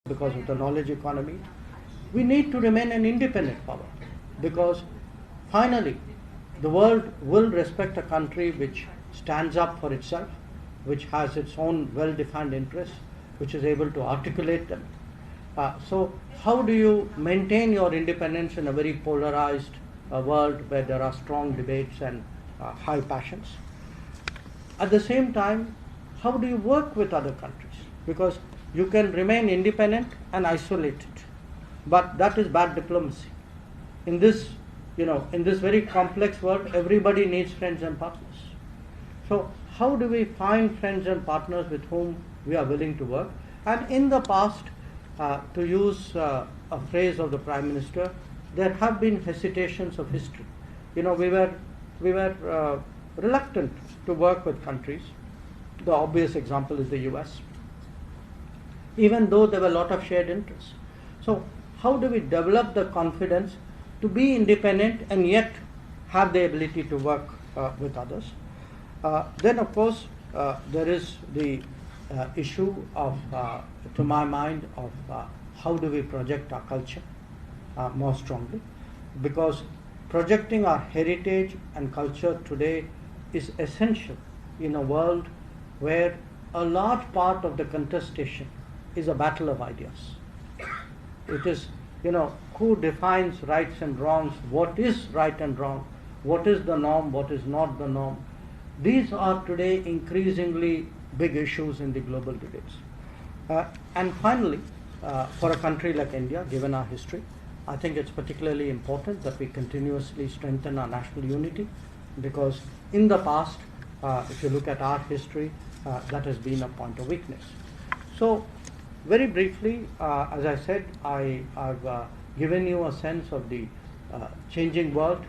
because of the knowledge economy. We need to remain an independent power because finally the world will respect a country which stands up for itself, which has its own well-defined interests, which is able to articulate them. So how do you maintain your independence in a very polarized world where there are strong debates and high passions? At the same time, how do you work with other countries? Because you can remain independent and isolated, but that is bad diplomacy. In this, in this very complex world, everybody needs friends and partners. So how do we find friends and partners with whom we are willing to work? And in the past, to use a phrase of the Prime Minister, there have been hesitations of history. We were reluctant to work with countries. The obvious example is the US, even though there were a lot of shared interests. So how do we develop the confidence to be independent and yet have the ability to work with others? Then of course there is the issue of, to my mind, of how do we project our culture more strongly, because projecting our heritage and culture today is essential in a world where a large part of the contestation is a battle of ideas. It is, who defines rights and wrongs, what is right and wrong, what is the norm, what is not the norm. These are today increasingly big issues in the global debates. And finally, for a country like India, given our history, I think it's particularly important that we continuously strengthen our national unity, because in the past, if you look at our history, that has been a point of weakness. So very briefly, as I said, I've given you a sense of the changing world,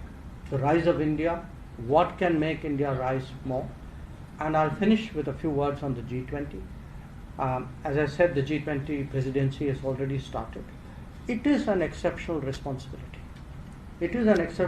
the rise of India, what can make India rise more. And I'll finish with a few words on the G20. As I said, the G20 presidency has already started. It is an exceptional responsibility. It is an exceptional